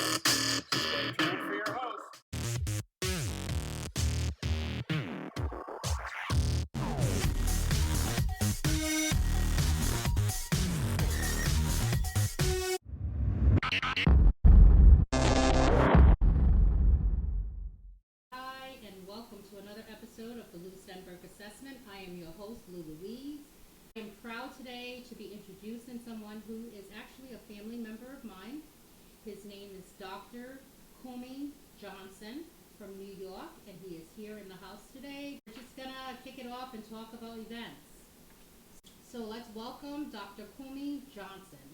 Stay tuned for your host. Hi, and welcome to another episode of the Lou Stenberg Assessment. I am your host, Lou Louise. I am proud today to be introducing someone who is actually a family member of mine. His name is Dr. Kumi Johnson from New York, and he is here in the house today. We're just gonna kick it off and talk about events. So let's welcome Dr. Kumi Johnson.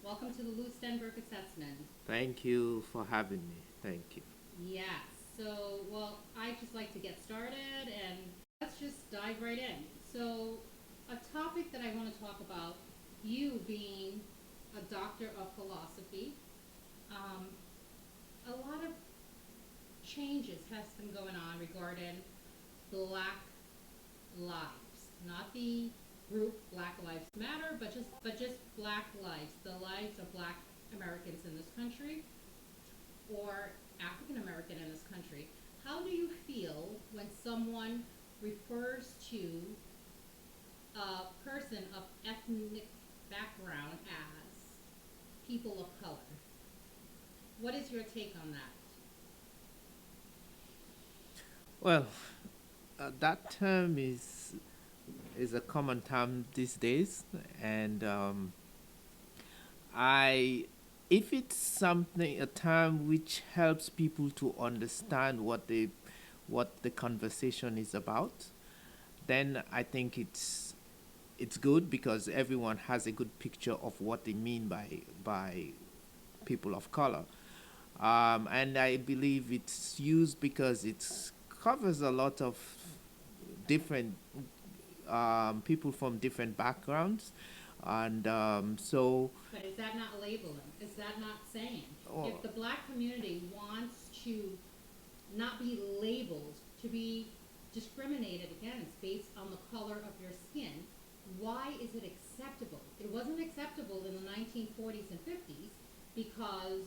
Welcome to the Lou Stenberg Assessment. Thank you for having me. Thank you. Yes. So, well, I just like to get started and let's just dive right in. So, a topic that I want to talk about, you being a doctor of philosophy, a lot of changes has been going on regarding Black lives, not the group Black Lives Matter, but just Black lives, the lives of Black Americans in this country, or African American in this country. How do you feel when someone refers to a person of ethnic background as people of color? What is your take on that? Well, that term is a common term these days, and I if it's something a term which helps people to understand what the conversation is about, then I think it's good because everyone has a good picture of what they mean by people of color. And I believe it's used because it covers a lot of different people from different backgrounds, and But is that not labeling? Is that not saying? oh, If the Black community wants to not be labeled, to be discriminated against based on the color of your skin, why is it acceptable? It wasn't acceptable in the 1940s and 50s because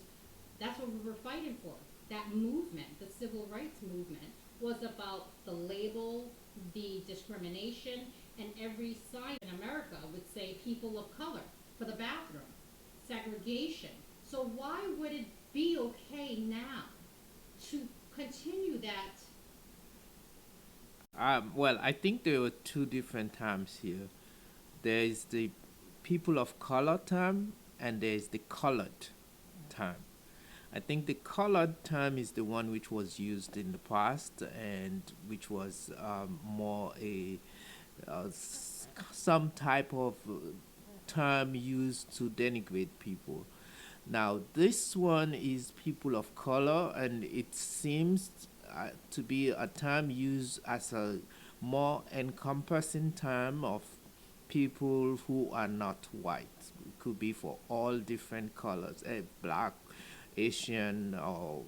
that's what we were fighting for. That movement, the civil rights movement, was about the label, the discrimination, and every sign in America would say people of color for the bathroom, segregation. So why would it be okay now to continue that? well, I think there were two different terms here. There is the people of color term, and there is the colored term. I think the colored term is the one which was used in the past and which was more some type of term used to denigrate people. Now, this one is people of color, and it seems to be a term used as a more encompassing term of people who are not white. It could be for all different colors, black, Asian, or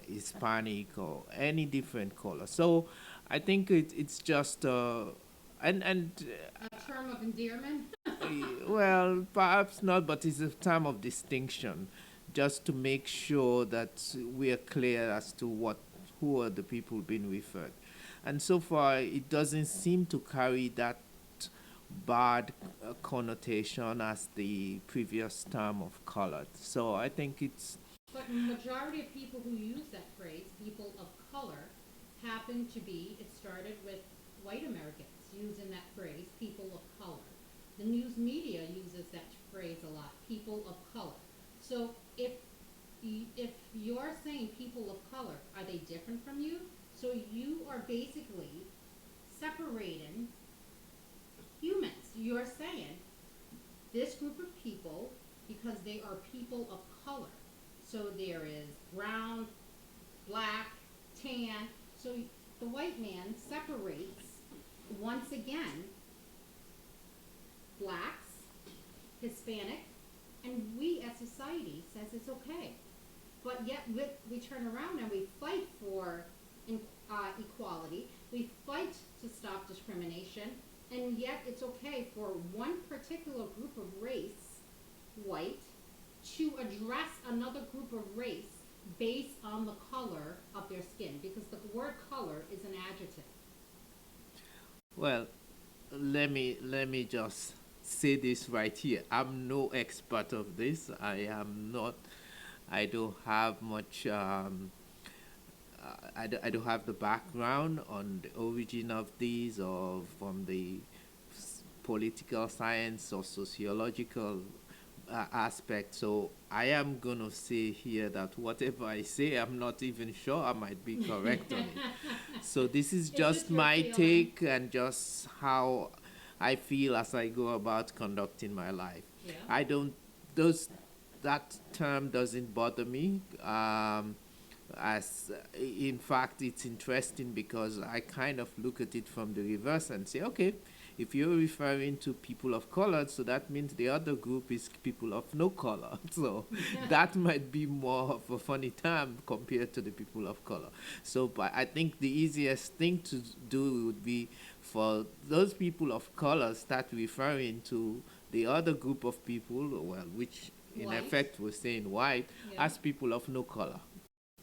Hispanic, or any different color. So I think it's just and A term of endearment? well, perhaps not, but it's a term of distinction, just to make sure that we are clear as to what who are the people being referred. And so far, it doesn't seem to carry that bad connotation as the previous term of colored. So I think it's But majority of people who use that phrase, people of color, happen to be, it started with white Americans using that phrase, people of color. The news media uses that phrase a lot, people of color. So if you're saying people of color, are they different from you? So you are basically separating humans. You're saying this group of people, because they are people of color. So there is brown, black, tan. So the white man separates, once again, blacks, Hispanic, and we as society says it's okay. But yet we turn around and we fight for equality. We fight to stop discrimination, and yet it's okay for one particular group of race, white, to address another group of race based on the color of their skin, because the word color is an adjective. Well, let me just say this right here. I'm no expert of this. I am not. I don't have much. I don't have the background on the origin of these or from the political science or sociological aspect. So I am going to say here that whatever I say, I'm not even sure I might be correct on it. So this is It's just just your my feeling. take and just how I feel as I go about conducting my life. Yeah. I don't, those, that term doesn't bother me. As in fact, it's interesting because I kind of look at it from the reverse and say, okay, if you're referring to people of color, so that means the other group is people of no color. So that might be more of a funny term compared to the people of color. So, but I think the easiest thing to do would be for those people of color start referring to the other group of people, well, which in White. effect we're saying white, Yeah. as people of no color,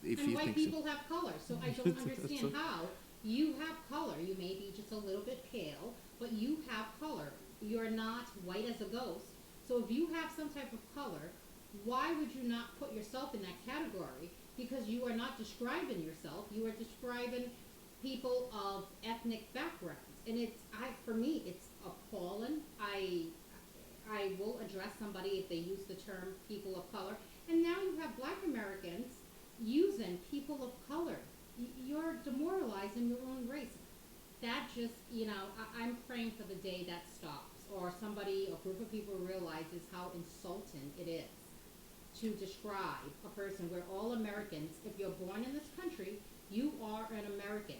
if And you white think so. people have color, so I don't understand So, how you have color. You may be just a little bit pale, but you have color. You're not white as a ghost. So if you have some type of color, why would you not put yourself in that category? Because you are not describing yourself. You are describing people of ethnic backgrounds, and it's I for me it's appalling. I will address somebody if they use the term people of color. And now you have black Americans using people of color. You're demoralizing your own race. That just, I'm praying for the day that stops, or somebody, a group of people realizes how insulting it is to describe a person. We're all Americans. If you're born in this country, you are an American.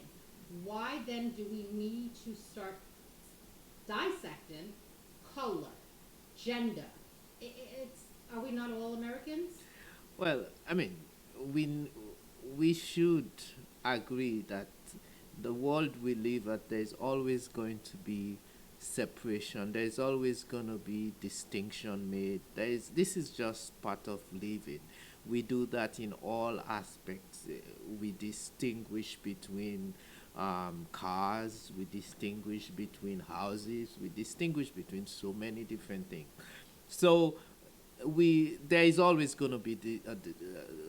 Why then do we need to start dissecting color, gender? It's Are we not all Americans? well, I mean, we we should agree that the world we live at, there's always going to be separation. There's always going to be distinction made. This is just part of living. We do that in all aspects. We distinguish between cars. We distinguish between houses. We distinguish between so many different things. So we there is always going to be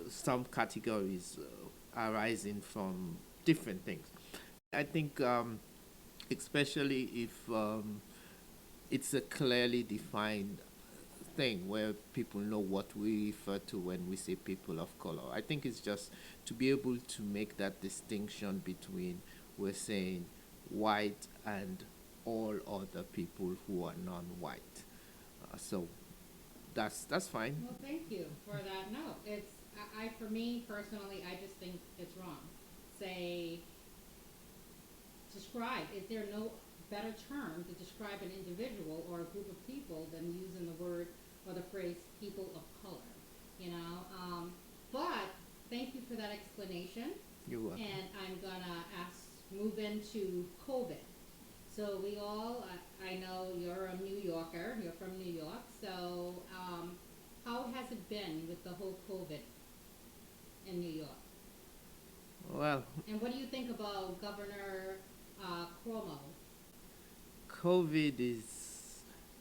some categories arising from different things. I think, especially if it's a clearly defined thing where people know what we refer to when we say people of color. I think it's just to be able to make that distinction between, we're saying, white and all other people who are non-white. So that's fine. Well, thank you for that note. For me personally, I just think it's wrong. Say, describe. Is there no better term to describe an individual or a group of people than using the word or the phrase people of color? You know, but thank you for that explanation. You're welcome. And I'm gonna move into COVID. So I know you're a New Yorker. You're from New York. So, how has it been with the whole COVID in New York? Well, And what do you think about Governor Cuomo? COVID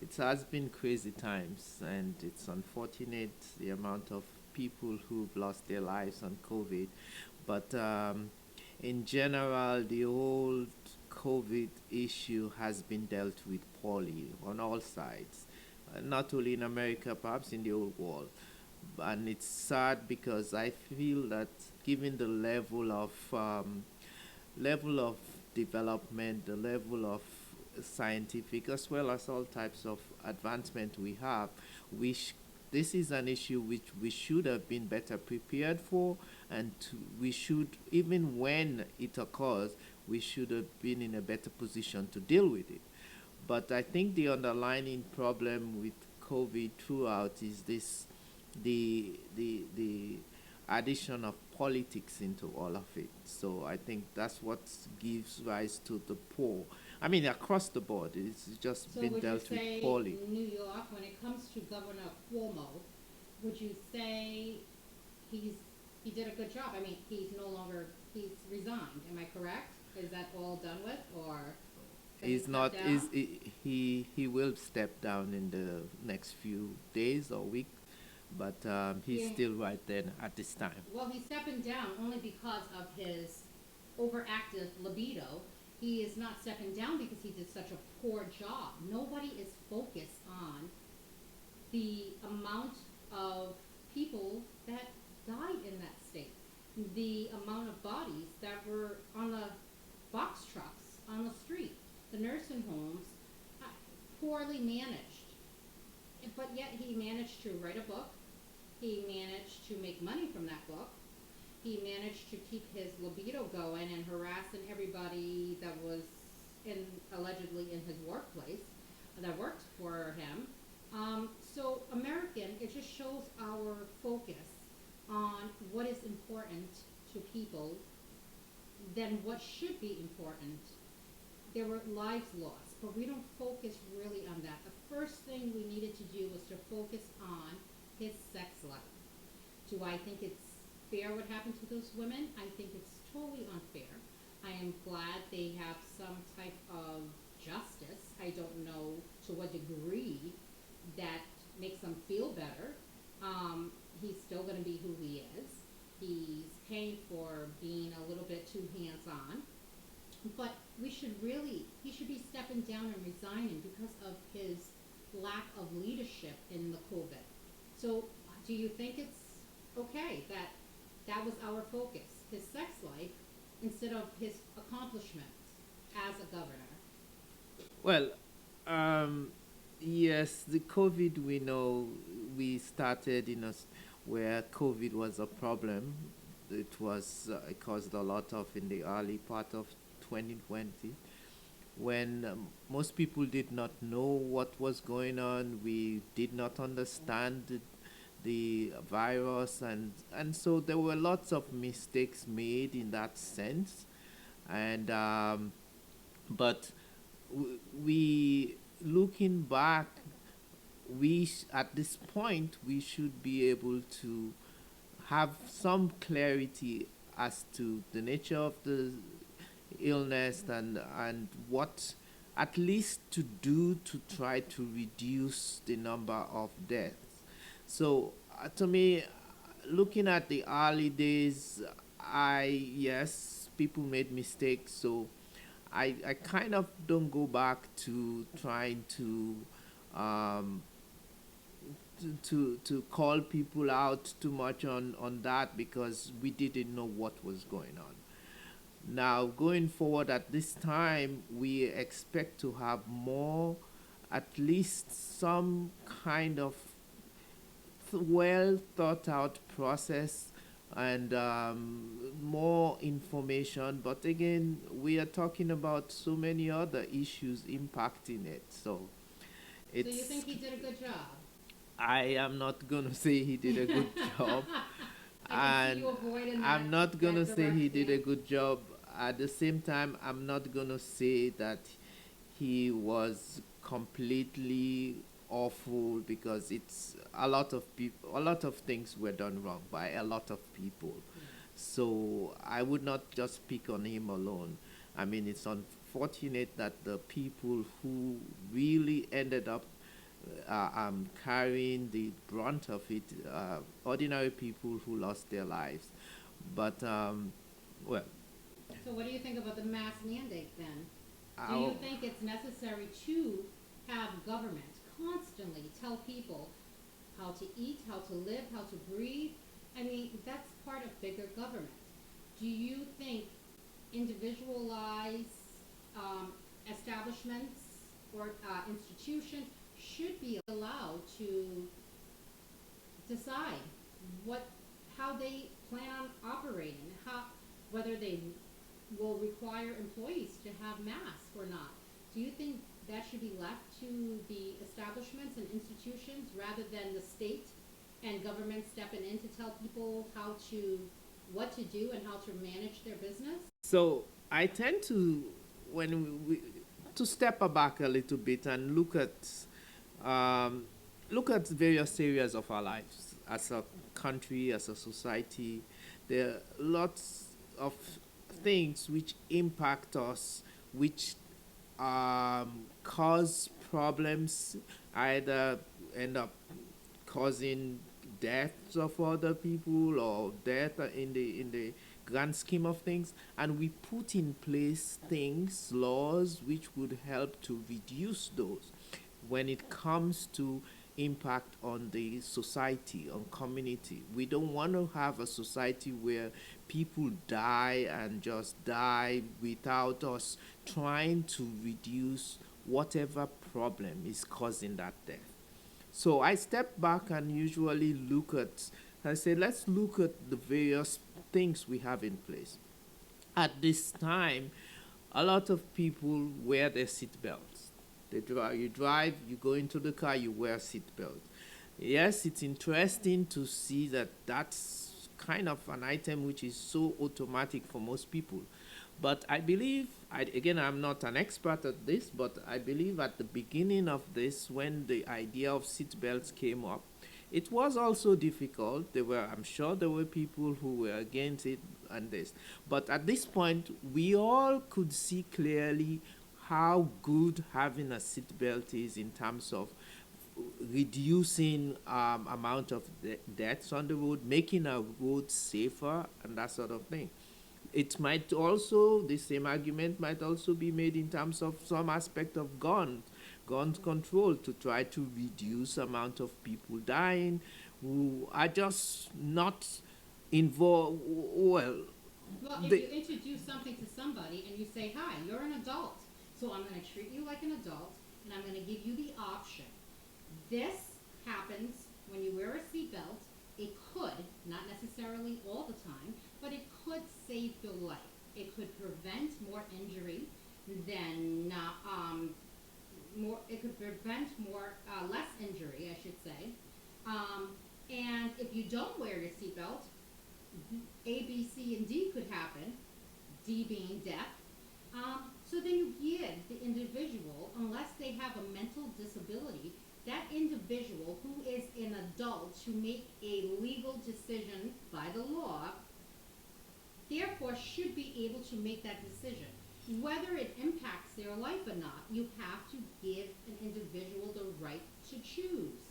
it has been crazy times, and it's unfortunate the amount of people who've lost their lives on COVID. But in general, the whole COVID issue has been dealt with poorly on all sides, not only in America, perhaps in the whole world. And it's sad because I feel that given the level of development, the level of scientific as well as all types of advancement we have, we this is an issue which we should have been better prepared for, and we should, even when it occurs, we should have been in a better position to deal with it. But I think the underlying problem with COVID throughout is this the addition of politics into all of it. So I think that's what gives rise to the poor. I mean, across the board, it's just So been would you dealt with say poorly. New York, when it comes to Governor Cuomo, would you say he did a good job? I mean, he's resigned. Am I correct? Is that all done with, or has he He's stepped not is down? he will step down in the next few days or week, but he's Yeah. still right there at this time. Well, he's stepping down only because of his overactive libido. He is not stepping down because he did such a poor job. Nobody is focused on the amount of people that died in that state, the amount of bodies that were on the box trucks on the street, the nursing homes, uh, poorly managed. But yet he managed to write a book. He managed to make money from that book. He managed to keep his libido going and harassing everybody that was in allegedly in his workplace that worked for him. So American, it just shows our focus on what is important to people than what should be important. There were lives lost, but we don't focus really on that. The first thing we needed to do was to focus on his sex life. Do I think it's fair what happened to those women? I think it's totally unfair. I am glad they have some type of justice. I don't know to what degree that makes them feel better. He's still going to be who he is. He's paying for being a little bit too hands on. But he should be stepping down and resigning because of his lack of leadership in the COVID. So, do you think it's okay that that was our focus, his sex life, instead of his accomplishments as a governor? Well, um, yes, the COVID, we know we started where COVID was a problem. It caused a lot of in the early part of 2020 when most people did not know what was going on. We did not understand the virus, and so there were lots of mistakes made in that sense. And but we looking back, at this point we should be able to have some clarity as to the nature of the illness, and what at least to do to try to reduce the number of deaths. So to me, looking at the early days, I yes, people made mistakes, so I kind of don't go back to trying um, to call people out too much on that, because we didn't know what was going on. Now, going forward at this time, we expect to have more, at least some kind of well thought out process, and more information. But again, we are talking about so many other issues impacting it. So So you it's, think he did a good job? I am not going to say he did a good job, I can see and you avoiding I'm not going to that say direct he did a thing. good job. At the same time, I'm not going to say that he was completely awful, because it's a lot of people, a lot of things were done wrong by a lot of people. Yeah. So I would not just pick on him alone. I mean, it's unfortunate that the people who really ended up carrying the brunt of it, ordinary people who lost their lives. But well, So what do you think about the mask mandate then? Do you I'll, think it's necessary to have government constantly tell people how to eat, how to live, how to breathe? I mean, that's part of bigger government. Do you think individualized establishments or institutions should be allowed to decide what how they plan on operating, how whether they will require employees to have masks or not? Do you think that should be left to the establishments and institutions rather than the state and government stepping in to tell people what to do and how to manage their business? so I tend to, when to step back a little bit and um, look at various areas of our lives. as a country, as a society, there are lots of things which impact us, which cause problems, either end up causing deaths of other people or death in the grand scheme of things, and we put in place things, laws which would help to reduce those when it comes to impact on the society, on community. We don't want to have a society where people die and just die without us trying to reduce whatever problem is causing that death. So I step back and usually look at, I say, let's look at the various things we have in place. At this time, a lot of people wear their seat belts. You drive, you go into the car, you wear a seat belt. Yes, it's interesting to see that that's kind of an item which is so automatic for most people. But I believe, again, I'm not an expert at this, but I believe at the beginning of this, when the idea of seat belts came up, it was also difficult. I'm sure there were people who were against it and this. But at this point, we all could see clearly how good having a seat belt is in terms of reducing amount of deaths on the road, making our roads safer, and that sort of thing. It might also, the same argument might also be made in terms of some aspect of gun control, to try to reduce amount of people dying who are just not involved. Well, Well, if they, you introduce something to somebody and you say, "Hi, you're an adult, so I'm going to treat you like an adult, and I'm going to give you the option. This happens when you wear a seatbelt. It could, not necessarily all the time, but it could save your life. It could prevent more injury than more. It could prevent more less injury, I should say. And if you don't wear your seatbelt, A, B, C, and D could happen. D being death. So then you give the individual, unless they have a mental disability, that individual who is an adult to make a legal decision by the law, therefore should be able to make that decision. Whether it impacts their life or not, you have to give an individual the right to choose.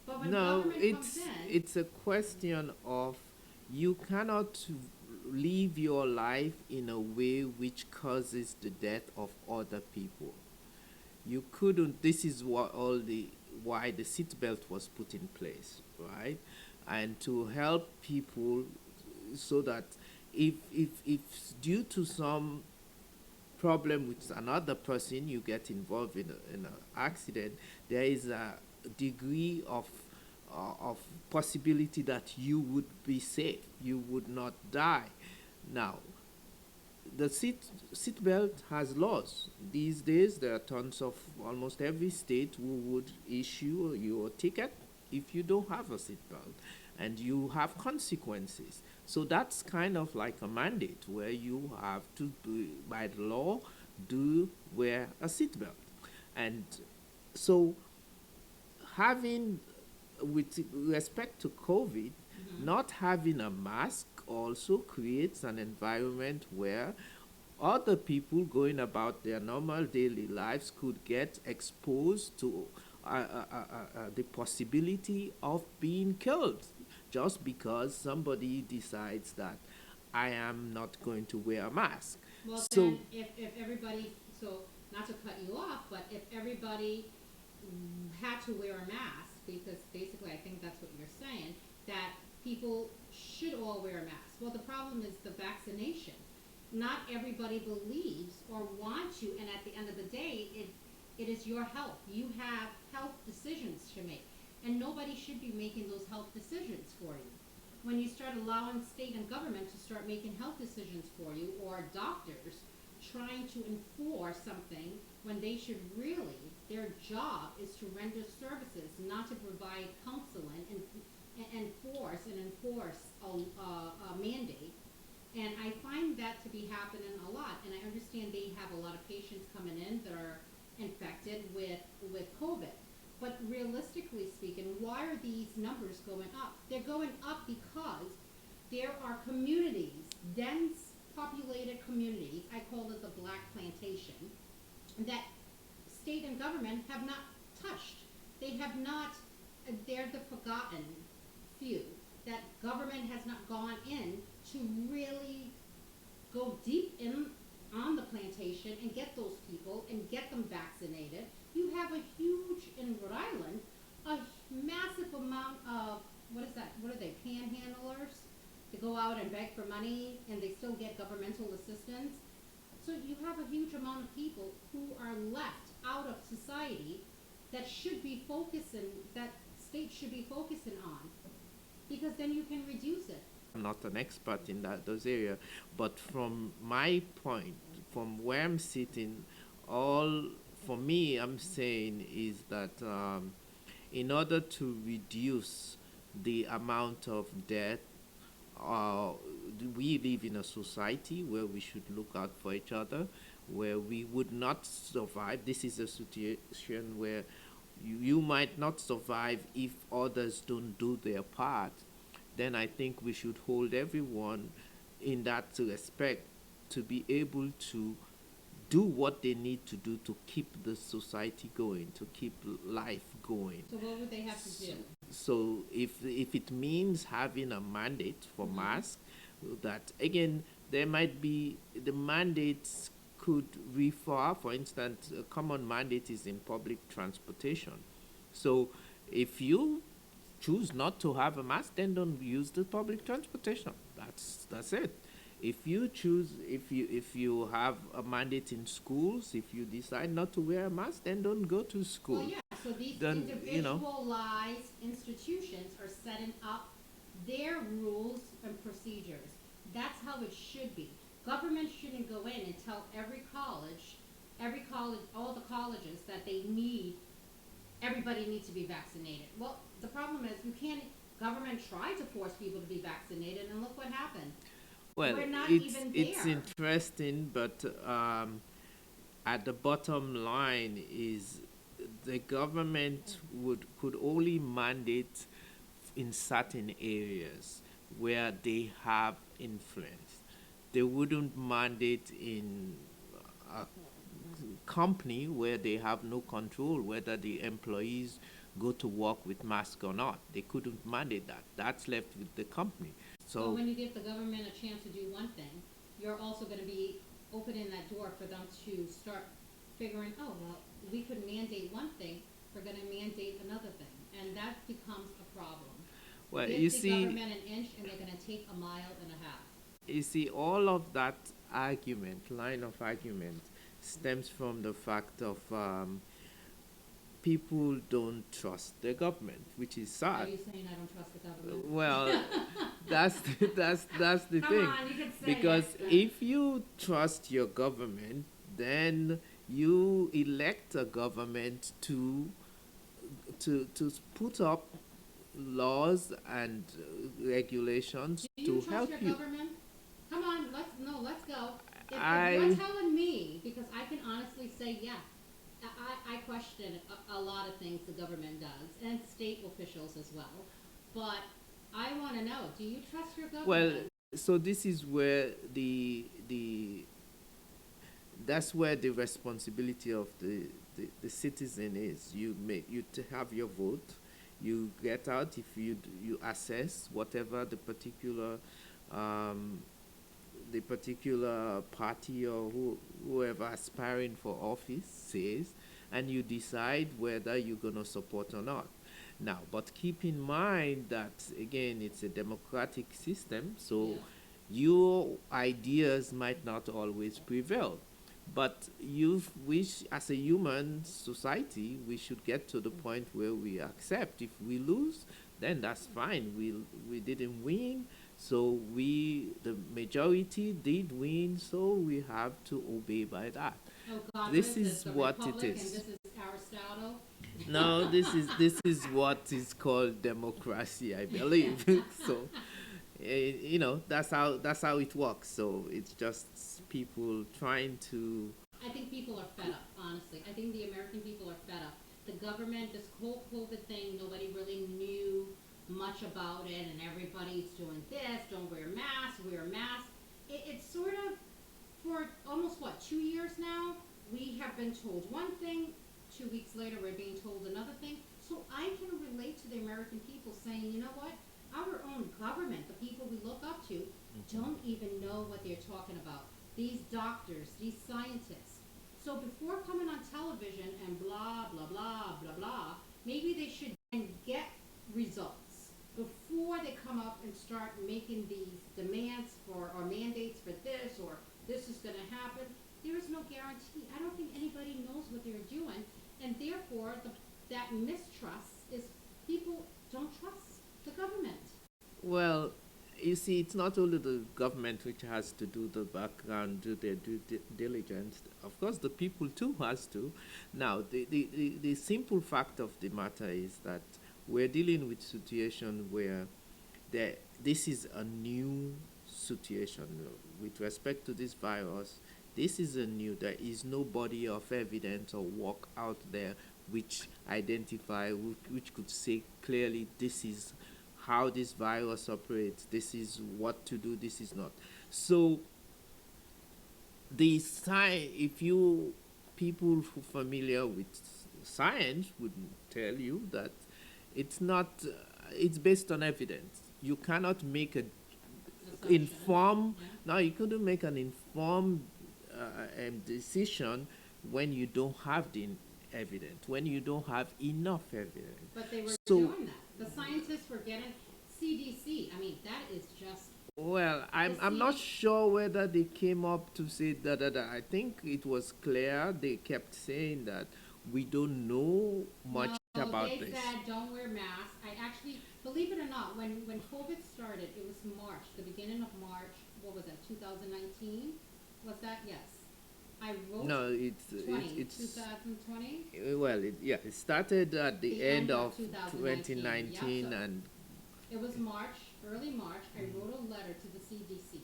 But when no, government comes in, it's a question of, you cannot live your life in a way which causes the death of other people. You couldn't. This is what all the why the seatbelt was put in place, right? And to help people, so that if due to some problem with another person, you get involved in an accident, there is a degree of possibility that you would be safe, you would not die. Now, the seatbelt has laws. These days, there are tons of, almost every state who would issue you a ticket if you don't have a seatbelt, and you have consequences. So that's kind of like a mandate where you have to, by the law, do wear a seatbelt. And so, having, with respect to COVID, not having a mask also creates an environment where other people going about their normal daily lives could get exposed to the possibility of being killed, just because somebody decides that I am not going to wear a mask. well, So, then if everybody, so not to cut you off, but if everybody had to wear a mask, because basically I think that's what you're saying, that people should all wear a mask. Well, the problem is the vaccination. Not everybody believes or wants you, and at the end of the day, it is your health. You have health decisions to make, and nobody should be making those health decisions for you. When you start allowing state and government to start making health decisions for you, or doctors trying to enforce something when they should really, their job is to render services, not to provide counseling and enforce a mandate. And I find that to be happening a lot. And I understand they have a lot of patients coming in that are infected with COVID. But realistically, statistically speaking, why are these numbers going up? They're going up because there are communities, dense populated communities, I call it the Black Plantation, that state and government have not touched. They have not, they're the forgotten few, that government has not gone in to really go deep in on the plantation and get those people and get them vaccinated. You have a huge, in Rhode Island, a massive amount of, what is that, what are they, panhandlers? To go out and beg for money and they still get governmental assistance. So you have a huge amount of people who are left out of society that should be focusing, that states should be focusing on, because then you can reduce it. I'm not an expert in those areas, but from my point, from where I'm sitting, all for me, I'm saying is that in order to reduce the amount of death, we live in a society where we should look out for each other, where we would not survive. This is a situation where you might not survive if others don't do their part. Then I think we should hold everyone in that respect to be able to do what they need to do to keep the society going, to keep life going. So what would they have to do? So if it means having a mandate for masks, that again there might be the mandates could refer, for instance, a common mandate is in public transportation. So if you choose not to have a mask, then don't use the public transportation. That's it. If you have a mandate in schools, if you decide not to wear a mask, then don't go to school. Well, yeah, so these Then, individualized institutions are setting up their rules and procedures. That's how it should be. Government shouldn't go in and tell every college, all the colleges that everybody needs to be vaccinated. Well, the problem is government tried to force people to be vaccinated and look what happened. well, We're not it's even it's there. interesting, but at the bottom line is the government could only mandate in certain areas where they have influence. They wouldn't mandate in a company where they have no control whether the employees go to work with mask or not. They couldn't mandate that. That's left with the company. So So when you give the government a chance to do one thing, you're also going to be opening that door for them to start figuring, oh, well, we could mandate one thing, we're going to mandate another thing. And that becomes a problem. well, Give you the see, government an inch and they're going to take a mile and a half. all of that line of argument, stems from the fact of people don't trust the government, which is Are sad. you saying I don't trust the government? Well, that's the Come thing. on, you can say Because it, but- if you trust your government, then you elect a government to put up laws and regulations Do you to trust help your you. government? Come on, let's go. If I- you're telling me, because I can honestly say, yeah, I question a lot of things the government does, and state officials as well. But I want to know, do you trust your government? Well, so this is where that's where the responsibility of the citizen is. You have your vote, you get out. If you assess whatever the particular party or whoever aspiring for office says, and you decide whether you're going to support or not. Now, but keep in mind that, again, it's a democratic system, so Yeah. your ideas might not always prevail. But as a human society, we should get to the point where we accept. If we lose, then that's fine. We didn't win, so the majority did win, so we have to obey by that. Oh God, This what is the what it Republic, is. And this is Aristotle. No, this is what is called democracy, I believe. So, that's how it works. So it's just people trying to. I think people are fed up, honestly. I think the American people are fed up. the government, this whole COVID thing, nobody really knew much about it, and everybody's doing this, don't wear a mask. It's sort of, for almost what, 2 years now, we have been told one thing, 2 weeks later we're being told another thing. So I can relate to the American people saying, you know what, our own government, the people we look up to, don't even know what they're talking about. These doctors, these scientists. So before coming on television and blah, blah, blah, blah, blah, maybe they should then get results before they come up and start making these demands for, or mandates for this, or this is going to happen. There is no guarantee. I don't think anybody knows what they're doing, and therefore that mistrust is, people don't trust the government. Well, you see, it's not only the government which has to do the background, do their due diligence. Of course, the people too has to. Now, the simple fact of the matter is that we're dealing with situation where this is a new situation with respect to this virus. This is a new. There is no body of evidence or work out there which identify, which could say clearly this is how this virus operates, this is what to do, this is not. So the science, if you people who are familiar with science would tell you that it's not, it's based on evidence. You cannot make an informed, now you couldn't make an informed decision when you don't have the evidence, when you don't have enough evidence. But they were doing that. The scientists were getting CDC. I mean, that is just. Well, I'm not sure whether they came up to say that. I think it was clear. They kept saying that we don't know much about they this. They said don't wear masks. I actually, believe it or not, when COVID started, it was March, the beginning of March. What was that? 2019? Was that? Yes. I wrote. No, it's 2020. Well, it started at the end of 2019, yeah, so and it was March, early March. I wrote a letter to the CDC,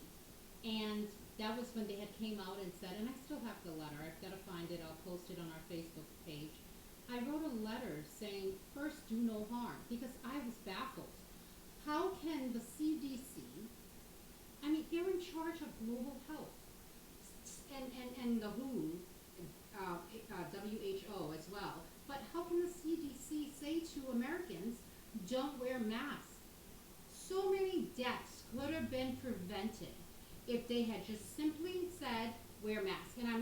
and that was when they had came out and said, and I still have the letter. I've got to find it. I'll post it on our Facebook page. I wrote a letter saying, first, do no harm, because I was baffled. How can the CDC? I mean, they're in charge of global health. And the WHO, WHO as well. But how can the CDC say to Americans, don't wear masks? So many deaths could have been prevented if they had just simply said, wear masks. And I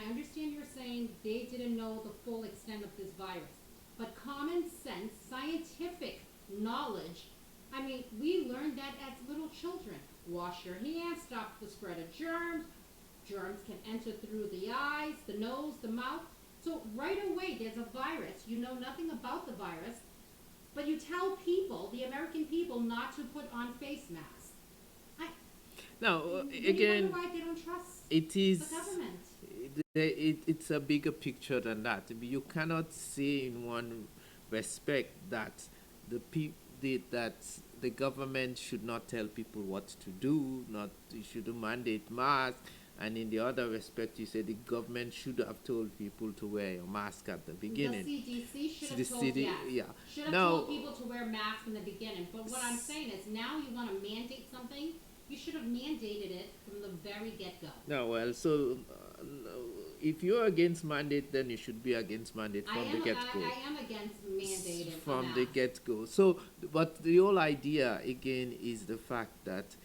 understand you're saying they didn't know the full extent of this virus. But common sense, scientific knowledge, I mean, we learned that as little children. Wash your hands, stop the spread of germs. Germs can enter through the eyes, the nose, the mouth. So right away, there's a virus. You know nothing about the virus, but you tell people, the American people, not to put on face masks. Again, why they don't trust it is the government. It's a bigger picture than that. You cannot say in one respect that the government should not tell people what to do, not you shouldn't mandate masks. And in the other respect, you say the government should have told people to wear a mask at the beginning. The CDC should have told, should have told people to wear masks in the beginning. But what I'm saying is, now you want to mandate something, you should have mandated it from the very get-go. No, well, so if you're against mandate, then you should be against mandate from the get-go. I am against mandated from the get-go. So, but the whole idea, again, is the fact that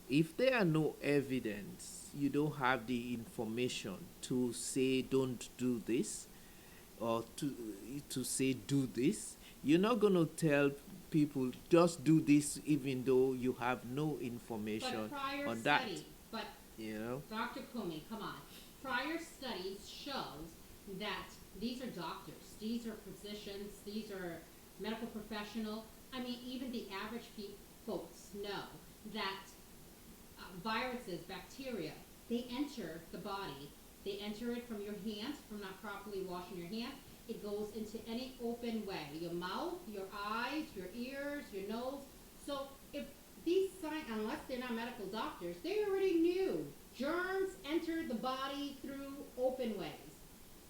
if there are no evidence, you don't have the information to say don't do this, or to say do this, you're not going to tell people just do this even though you have no information on that. But you know, Dr. Kumi, come on. Prior studies shows that these are doctors, these are physicians, these are medical professionals. I mean, even the average folks know that viruses, bacteria, they enter the body. They enter it from your hands, from not properly washing your hands. It goes into any open way, your mouth, your eyes, your ears, your nose. So if these unless they're not medical doctors, they already knew germs enter the body through open ways.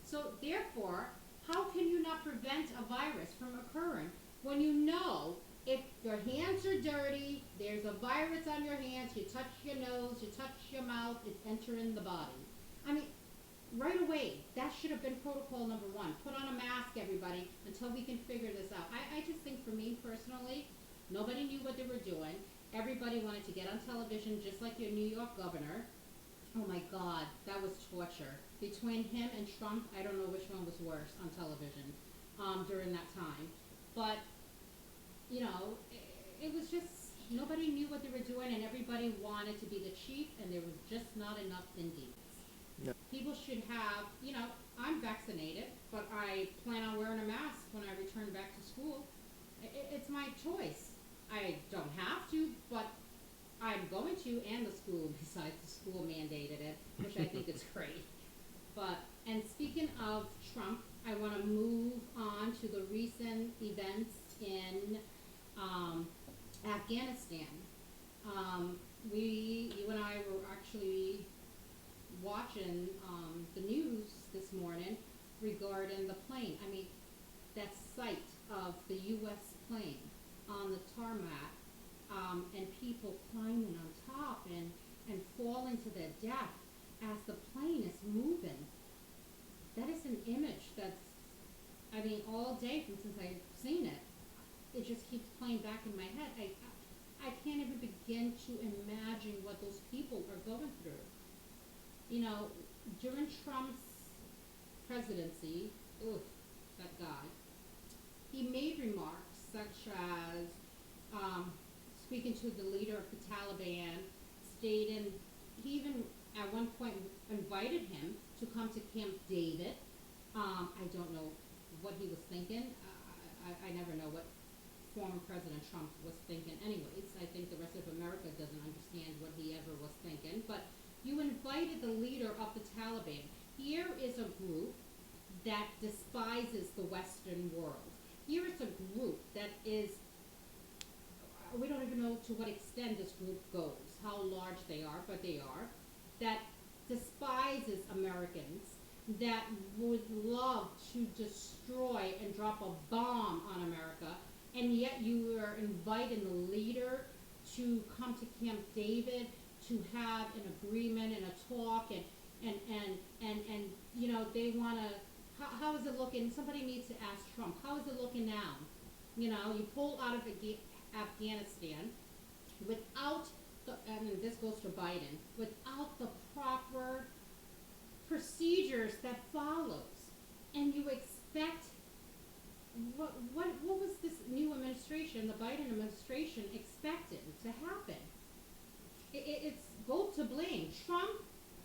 So therefore, How can you not prevent a virus from occurring when you know if your hands are dirty, there's a virus on your hands, you touch your nose, you touch your mouth, it's entering the body? I mean, right away, that should have been protocol number one. Put on a mask, everybody, until we can figure this out. I just think for me personally, nobody knew what they were doing. Everybody wanted to get on television, just like your New York governor. Oh my God, that was torture. Between him and Trump, I don't know which one was worse on television during that time. But, you know, it was just, nobody knew what they were doing, and everybody wanted to be the chief, and there was just not enough Indians. Yeah. People should have, you know, I'm vaccinated, but I plan on wearing a mask when I return back to school. It's my choice. I don't have to, but I'm going to, and the school, besides the school mandated it, which I think is great. But, and speaking of Trump, I want to move on to the recent events in Afghanistan. You and I were actually watching the news this morning regarding the plane. I mean, that sight of the U.S. plane on the tarmac and people climbing on top and falling to their death as the plane is moving. That is an image that's, I mean, all day since I've seen it, it just keeps playing back in my head. I can't even begin to imagine what those people are going through. You know, during Trump's presidency, that guy, he made remarks such as speaking to the leader of the Taliban, stating, he even at one point invited him to come to Camp David. I don't know what he was thinking. I never know what former President Trump was thinking anyways. I think the rest of America doesn't understand what he ever was thinking. But you invited the leader of the Taliban. Here is a group that despises the Western world. Here is a group that is, we don't even know to what extent this group goes, how large they are, but they are, that despises Americans, that would love to destroy and drop a bomb on America, and yet you are inviting the leader to come to Camp David to have an agreement and a talk, and you know, they want to, how is it looking? Somebody needs to ask Trump, how is it looking now? You know, you pull out of Afghanistan without the, and this goes to Biden, without the proper procedures that follows, and you expect, what was this new administration, the Biden administration, expected to happen? It's both to blame. Trump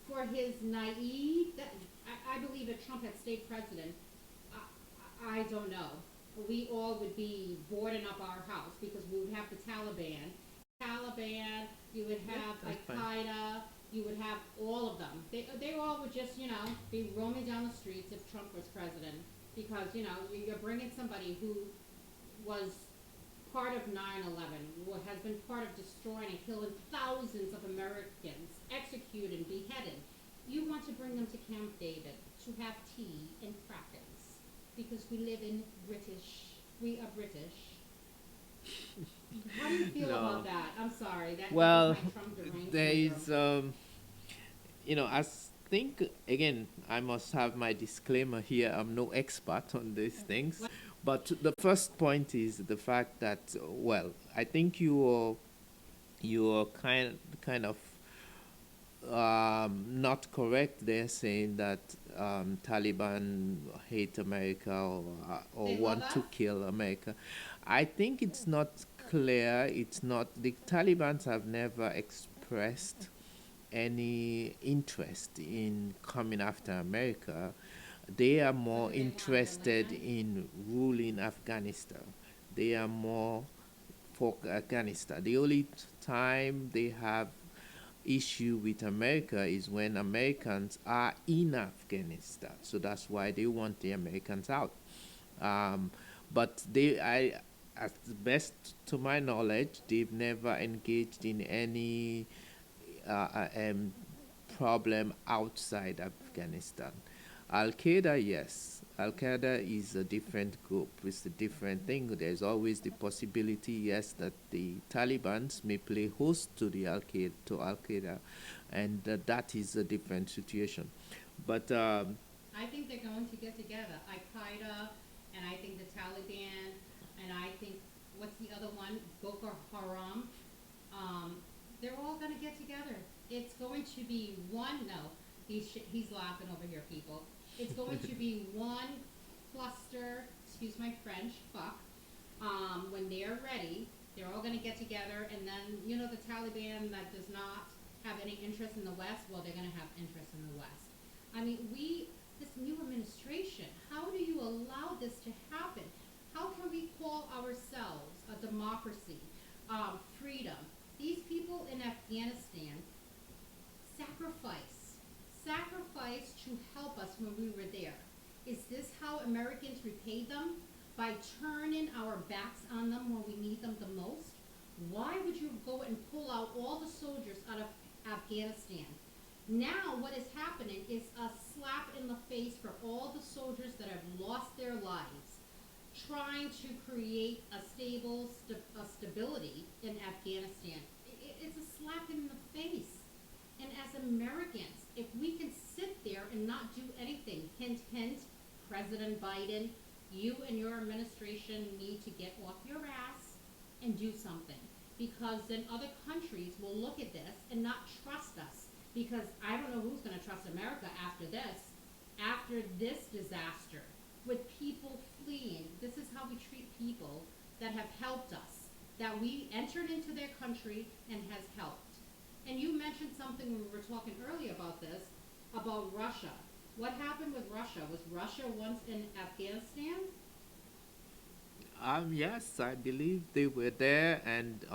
for his naive, I believe if Trump had stayed president, I don't know. We all would be boarding up our house because we would have the Taliban, you would have Al-Qaeda, you would have all of them. They all would just, you know, be roaming down the streets if Trump was president, because, you know, you're bringing somebody who was part of 9/11, who has been part of destroying and killing thousands of Americans, executed, beheaded. You want to bring them to Camp David to have tea and crackers because we live in we are British. How do you feel about that? I'm sorry. Well, that was my Trump deranged there syndrome. is, you know, I think, again, I must have my disclaimer here. I'm no expert on these things. But the first point is the fact that, well, I think you're kind of not correct there, saying that Taliban hate America or They love want to us? kill America. I think it's not clear. It's not, the Taliban have never expressed any interest in coming after America. They are more What do they want, their interested land? in ruling Afghanistan. They are more for Afghanistan. The only time they have issue with America is when Americans are in Afghanistan. So that's why they want the Americans out. Um, but at the best to my knowledge, they've never engaged in any uh, uh, um, problem outside Afghanistan. Al Qaeda, yes. Al Qaeda is a different group. It's a different thing. There's always the possibility, yes, that the Taliban may play host to the Al Qaeda, and that is a different situation. But I think they're going to get together. Al Qaeda, and I think the Taliban, and I think what's the other one? Boko Haram. They're all going to get together. It's going to be one. No, he's laughing over here, people. It's going to be one cluster. Excuse my French. Fuck. When they're ready, they're all going to get together, and then the Taliban that does not have any interest in the West. Well, they're going to have interest in the West. I mean, this new administration, how do you allow this to happen? How can we call ourselves a democracy, freedom? These people in Afghanistan sacrifice to help us when we were there. Is this how Americans repay them? By turning our backs on them when we need them the most? Why would you go and pull out all the soldiers out of Afghanistan? Now what is happening is a slap in the face for all the soldiers that have lost their lives, trying to create a stability in Afghanistan. It's a slap in the face. And as Americans, if we can sit there and not do anything, hint, hint, President Biden, you and your administration need to get off your ass and do something. Because then other countries will look at this and not trust us. Because I don't know who's going to trust America after this disaster, with people fleeing. This is how we treat people that have helped us, that we entered into their country and has helped. And you mentioned something when we were talking earlier about this, about Russia. What happened with Russia? Was Russia once in Afghanistan? yes, I believe they were there, and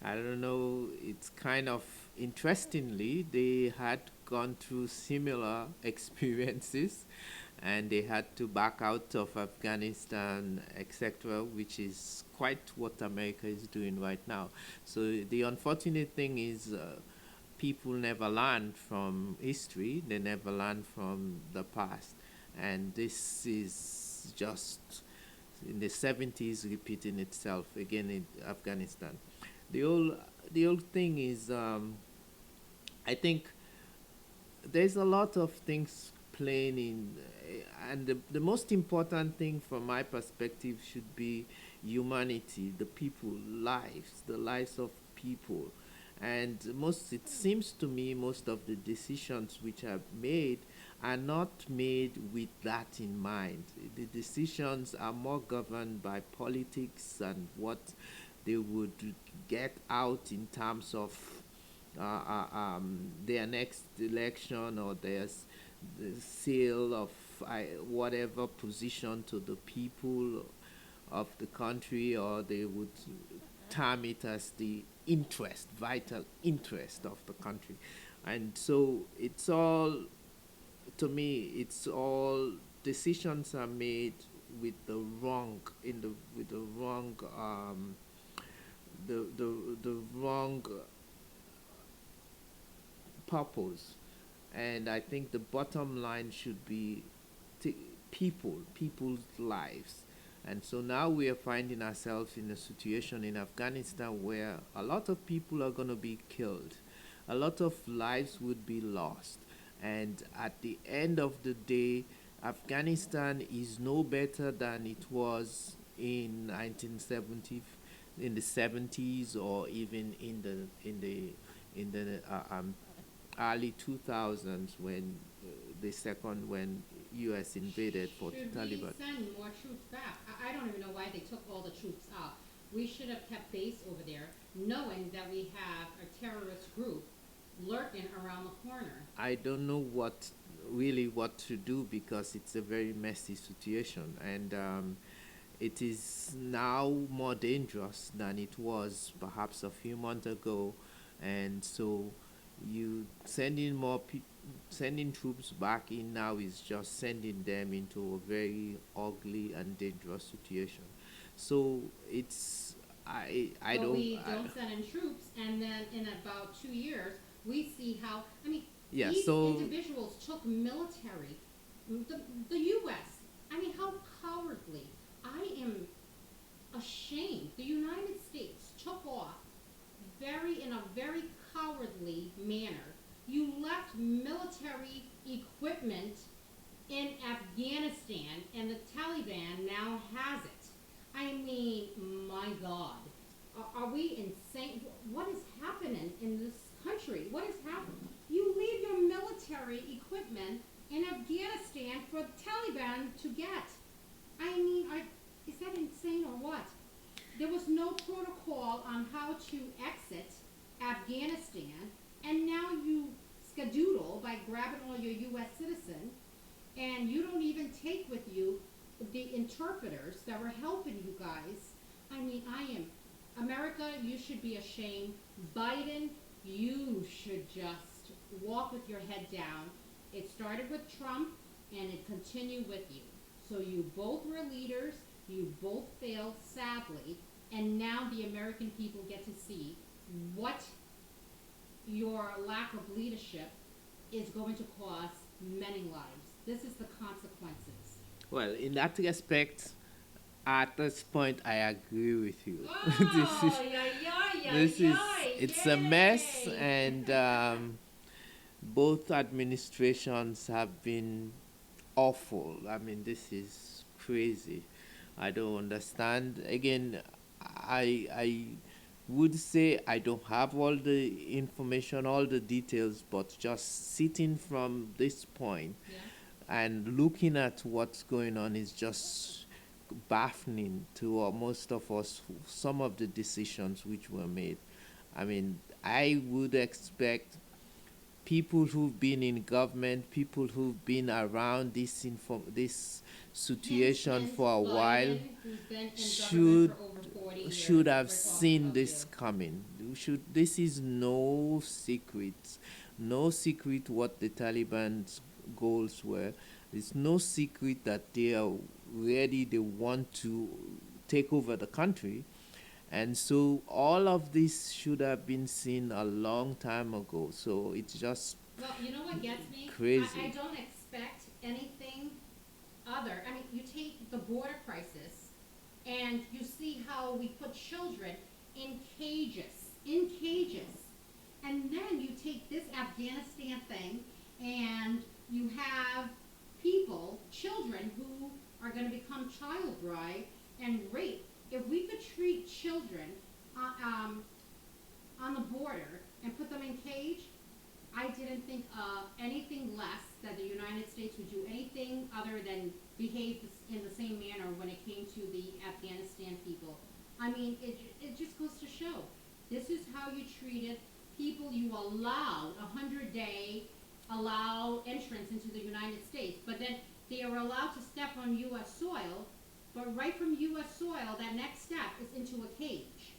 I don't know. It's kind of interestingly they had gone through similar experiences, and they had to back out of Afghanistan, etc., which is quite what America is doing right now. So the unfortunate thing is. People never learn from history, they never learn from the past. And this is just in the 70s repeating itself again in Afghanistan. The old, the old thing is, I think there's a lot of things playing in, and the most important thing from my perspective should be humanity, the people lives, the lives of people. And most, it seems to me, most of the decisions which are made are not made with that in mind. The decisions are more governed by politics and what they would get out in terms of their next election, or the sale of whatever position to the people of the country, or they would term it as the interest, vital interest of the country. And so it's all, to me, it's all decisions are made with the wrong, with the wrong, the wrong purpose. And I think the bottom line should be t- people's lives. And so now we are finding ourselves in a situation in Afghanistan where a lot of people are going to be killed, a lot of lives would be lost. And at the end of the day, Afghanistan is no better than it was in 1970, in the 70s, or even in the early 2000s, when when U.S. invaded for Should the we Taliban. send more troops back? I don't even know why they took all the troops out. We should have kept base over there, knowing that we have a terrorist group lurking around the corner. I don't know what to do, because it's a very messy situation, and it is now more dangerous than it was perhaps a few months ago. And so you sending troops back in now is just sending them into a very ugly and dangerous situation. So it's I But don't we don't send in troops, and then in about 2 years, we see how. I mean, Yeah, These so individuals took military, the U.S. I mean, how cowardly. I am ashamed. The United States took off in a very cowardly manner. You left military equipment in Afghanistan, and the Taliban now has it. I mean, my God. Are we insane? What is happening in this country? What is happening? You leave your military equipment in Afghanistan for the Taliban to get. I mean, is that insane or what? There was no protocol on how to exit Afghanistan, and now you skedoodle by grabbing all your U.S. citizens, and you don't even take with you the interpreters that were helping you guys. I mean, America, you should be ashamed. Biden, you should just walk with your head down. It started with Trump, and it continued with you. So you both were leaders, you both failed, sadly, and now the American people get to see what your lack of leadership is going to cost many lives. This is the consequences. well, in that respect, at this point, I agree with you. this is Oh, yay, yay, yay, this is it's a mess, yay! and both administrations have been awful. I mean, this is crazy. I don't understand. Again, I would say I don't have all the information, all the details, but just sitting from this point Yeah. and looking at what's going on is just baffling to most of us. Some of the decisions which were made. I mean, I would expect people who've been in government, people who've been around this Hint, situation hint, for a while, Biden, who's been in government should for over 40 years, should have we're talking seen about this you. coming. Should This is no secret, no secret what the Taliban's goals were. It's no secret that they are ready. They want to take over the country, and so all of this should have been seen a long time ago. So it's just Well, you know what gets me? I crazy. don't expect anything other. I mean, you take the border crisis and you see how we put children in cages. And then you take this Afghanistan thing and you have people, children, who are going to become child bride and rape. If we could treat children uh, um, on the border and put them in cage, I didn't think anything less that the United States would do anything other than behave in the same manner when it came to the Afghanistan people. I mean, it just goes to show this is how you treated people you allowed 100-day allow entrance into the United States, but then they are allowed to step on U.S. soil, but right from U.S. soil, that next step is into a cage.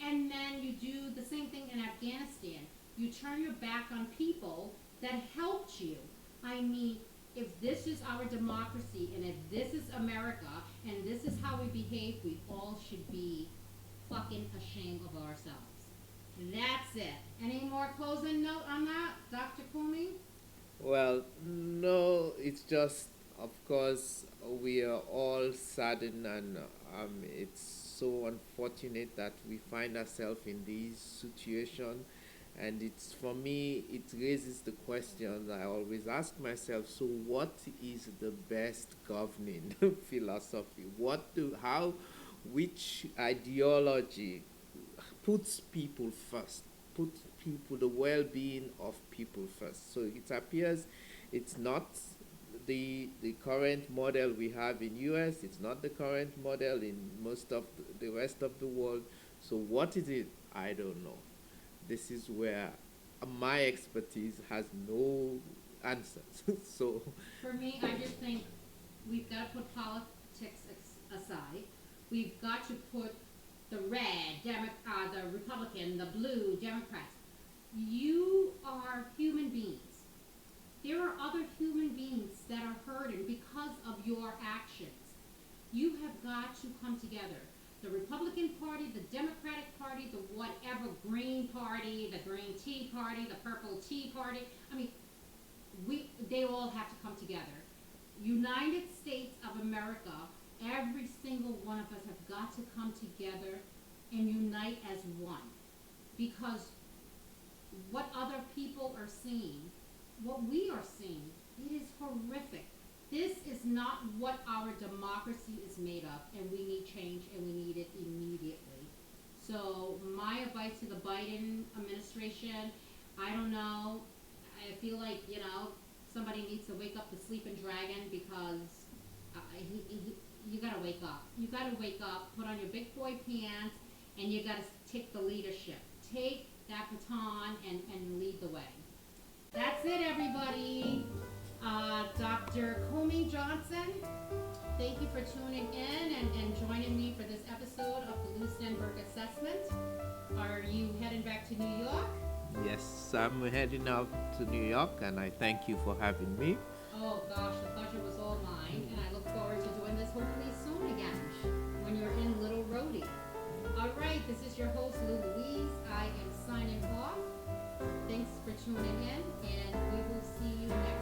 And then you do the same thing in Afghanistan. You turn your back on people that helped you. I mean, if this is our democracy and if this is America and this is how we behave, we all should be fucking ashamed of ourselves. That's it. Any more closing note on that, Dr. Kumi? Well, no, it's just, of course, we are all saddened, and it's so unfortunate that we find ourselves in this situation. And it's, for me, it raises the question I always ask myself. So, what is the best governing philosophy? Which ideology puts people first, puts people, the well-being of people first? So it appears it's not the current model we have in US. It's not the current model in most of the rest of the world. So what is it? I don't know. This is where my expertise has no answers. So For me, I just think we've got to put politics aside. We've got to put the the Republican, the blue Democrats. You are human beings. There are other human beings that are hurting because of your actions. You have got to come together. The Republican Party, the Democratic Party, the whatever Green Party, the Green Tea Party, the Purple Tea Party. I mean, they all have to come together. United States of America, every single one of us have got to come together and unite as one. Because what other people are seeing, what we are seeing, it is horrific. This is not what our democracy is made of, and we need change, and we need it immediately. So my advice to the Biden administration, I don't know, I feel like, somebody needs to wake up the sleeping dragon, because you gotta wake up. You gotta wake up, put on your big boy pants, and you gotta take the leadership. Take that baton and lead the way. That's it, everybody. Dr. Comey Johnson, thank you for tuning in and joining me for this episode of the Lou Stenberg Assessment. Are you heading back to New York? Yes, I'm heading out to New York, and I thank you for having me. Oh gosh, the pleasure was all mine, and I look forward to doing this hopefully soon again when you're in Little Rhodey. All right, this is your host, Lou Louise. I am signing off. Thanks for tuning in, and we will see you next